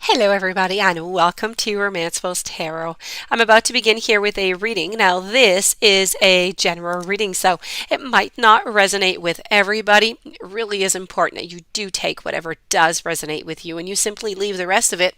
Hello everybody and welcome to Romancefuls Tarot. I'm about to begin here with a reading. Now this is a general reading, so it might not resonate with everybody. It really is important that you do take whatever does resonate with you and you simply leave the rest of it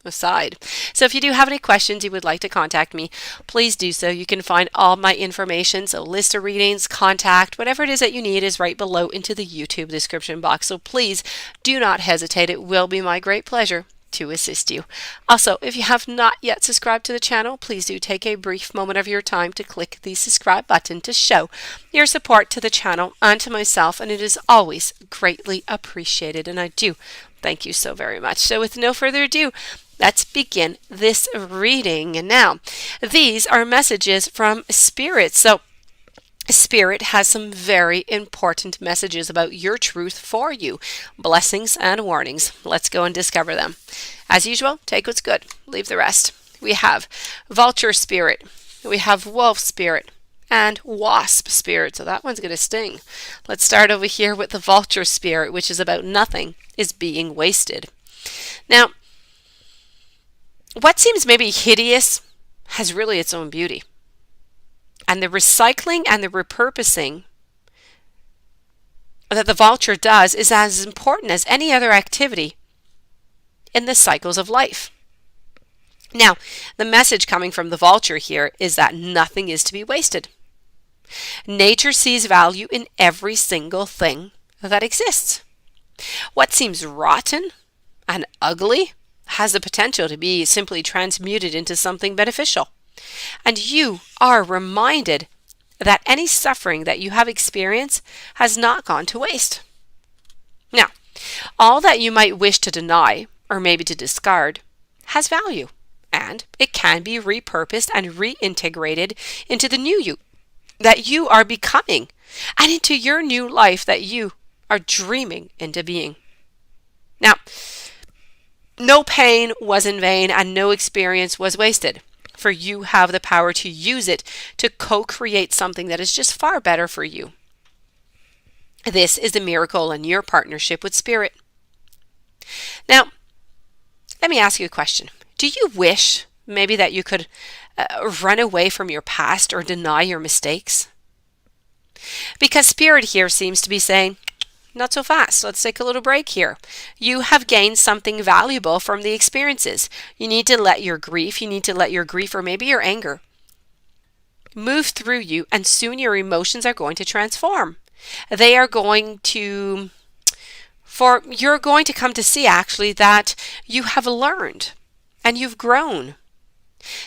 aside. So if you do have any questions you would like to contact me, please do so. You can find all my information, so list of readings, contact, whatever it is that you need is right below into the YouTube description box. So please do not hesitate. It will be my great pleasure to assist you. Also, if you have not yet subscribed to the channel, please do take a brief moment of your time to click the subscribe button to show your support to the channel and to myself, and it is always greatly appreciated, and I do thank you so very much. So with no further ado, let's begin this reading. And now, these are messages from Spirit. So Spirit has some very important messages about your truth for you, blessings and warnings. Let's go and discover them. As usual, take what's good, leave the rest. We have Vulture Spirit, we have Wolf Spirit, and Wasp Spirit. So that one's going to sting. Let's start over here with the Vulture Spirit, which is about nothing is being wasted. Now, what seems maybe hideous has really its own beauty. And the recycling and the repurposing that the vulture does is as important as any other activity in the cycles of life. Now, the message coming from the vulture here is that nothing is to be wasted. Nature sees value in every single thing that exists. What seems rotten and ugly has the potential to be simply transmuted into something beneficial. And you are reminded that any suffering that you have experienced has not gone to waste. Now, all that you might wish to deny or maybe to discard has value, and it can be repurposed and reintegrated into the new you that you are becoming and into your new life that you are dreaming into being. Now, no pain was in vain and no experience was wasted, for you have the power to use it to co-create something that is just far better for you. This is the miracle in your partnership with Spirit. Now, let me ask you a question. Do you wish maybe that you could run away from your past or deny your mistakes? Because Spirit here seems to be saying, not so fast. Let's take a little break here. You have gained something valuable from the experiences. You need to let your grief, or maybe your anger move through you, and soon your emotions are going to transform. You're going to come to see actually that you have learned and you've grown.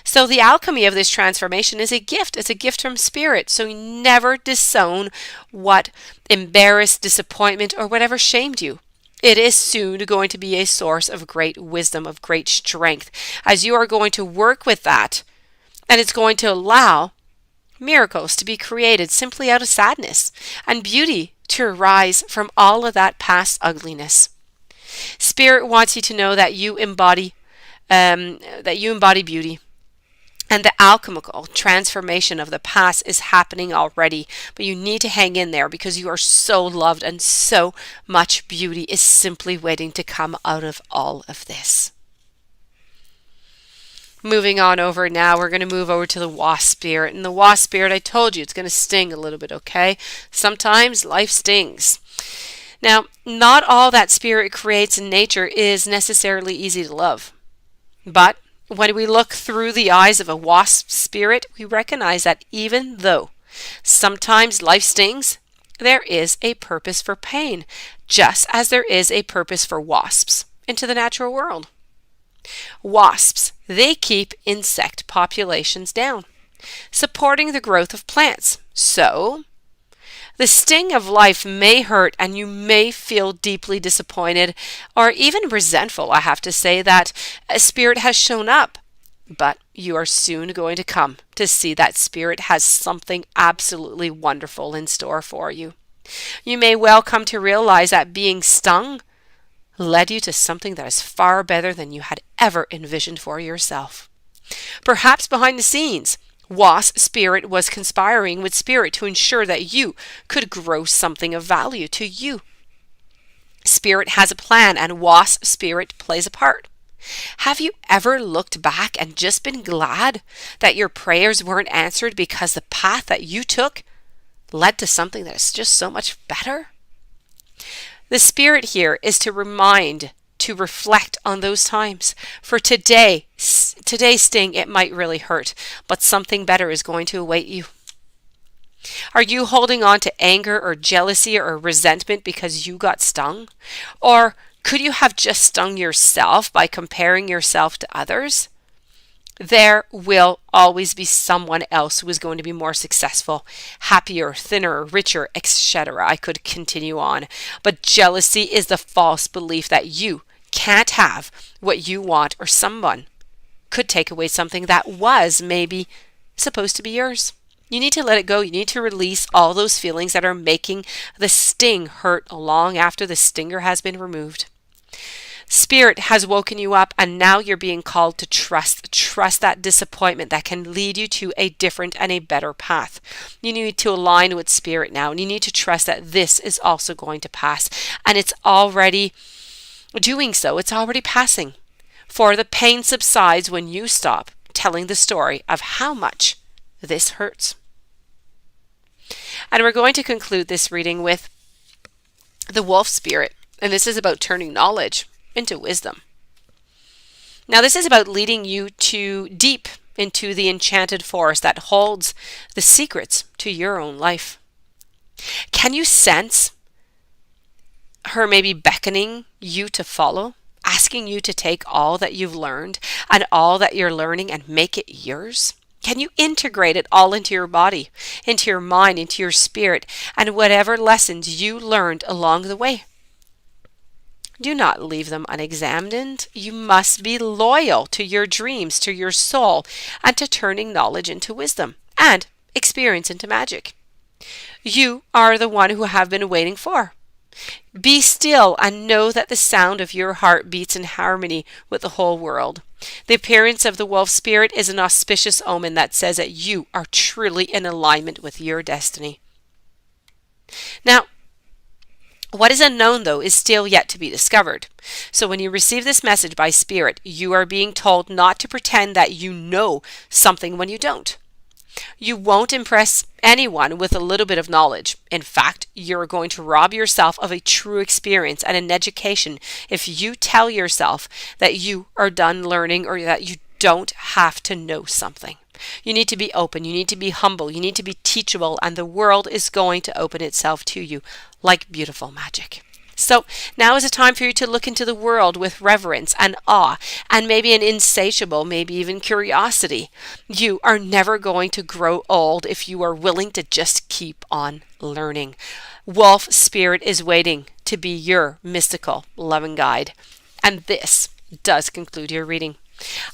So the alchemy of this transformation is a gift. It's a gift from Spirit. So never disown what embarrassed, disappointment, or whatever shamed you. It is soon going to be a source of great wisdom, of great strength, as you are going to work with that. And it's going to allow miracles to be created simply out of sadness and beauty to arise from all of that past ugliness. Spirit wants you to know that you embody beauty, and the alchemical transformation of the past is happening already, but you need to hang in there because you are so loved and so much beauty is simply waiting to come out of all of this. Moving on over now, we're going to move over to the Wasp Spirit. And the Wasp Spirit, I told you, it's going to sting a little bit, okay? Sometimes life stings. Now, not all that Spirit creates in nature is necessarily easy to love. But when we look through the eyes of a wasp spirit, we recognize that even though sometimes life stings, there is a purpose for pain, just as there is a purpose for wasps into the natural world. Wasps, they keep insect populations down, supporting the growth of plants. So, the sting of life may hurt and you may feel deeply disappointed or even resentful, I have to say, that a Spirit has shown up. But you are soon going to come to see that Spirit has something absolutely wonderful in store for you. You may well come to realize that being stung led you to something that is far better than you had ever envisioned for yourself. Perhaps behind the scenes, Wasp Spirit was conspiring with Spirit to ensure that you could grow something of value to you. Spirit has a plan and Wasp Spirit plays a part. Have you ever looked back and just been glad that your prayers weren't answered because the path that you took led to something that is just so much better? The spirit here is to reflect on those times. For today's sting, it might really hurt, but something better is going to await you. Are you holding on to anger or jealousy or resentment because you got stung? Or could you have just stung yourself by comparing yourself to others? There will always be someone else who is going to be more successful, happier, thinner, richer, etc. I could continue on. But jealousy is the false belief that you can't have what you want, or someone could take away something that was maybe supposed to be yours. You need to let it go. You need to release all those feelings that are making the sting hurt long after the stinger has been removed. Spirit has woken you up, and now you're being called to trust that disappointment that can lead you to a different and a better path. You need to align with Spirit now, and you need to trust that this is also going to pass, and it's already doing so. It's already passing. For the pain subsides when you stop telling the story of how much this hurts. And we're going to conclude this reading with the wolf spirit, and this is about turning knowledge into wisdom. Now, this is about leading you to deep into the enchanted forest that holds the secrets to your own life. Can you sense her maybe beckoning you to follow, asking you to take all that you've learned and all that you're learning and make it yours? Can you integrate it all into your body, into your mind, into your spirit, and whatever lessons you learned along the way? Do not leave them unexamined. You must be loyal to your dreams, to your soul, and to turning knowledge into wisdom and experience into magic. You are the one who have been waiting for. Be still and know that the sound of your heart beats in harmony with the whole world. The appearance of the wolf spirit is an auspicious omen that says that you are truly in alignment with your destiny. Now, what is unknown, though, is still yet to be discovered. So when you receive this message by Spirit, you are being told not to pretend that you know something when you don't. You won't impress anyone with a little bit of knowledge. In fact, you're going to rob yourself of a true experience and an education if you tell yourself that you are done learning or that you don't have to know something. You need to be open. You need to be humble. You need to be teachable, and the world is going to open itself to you like beautiful magic. So now is a time for you to look into the world with reverence and awe and maybe an insatiable, maybe even curiosity. You are never going to grow old if you are willing to just keep on learning. Wolf Spirit is waiting to be your mystical, loving guide. And this does conclude your reading.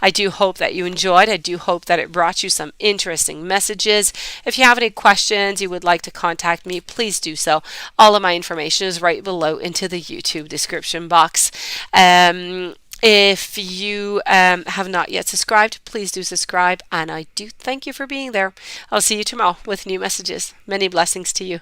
I do hope that you enjoyed. I do hope that it brought you some interesting messages. If you have any questions, you would like to contact me, please do so. All of my information is right below into the YouTube description box. If you have not yet subscribed, please do subscribe. And I do thank you for being there. I'll see you tomorrow with new messages. Many blessings to you.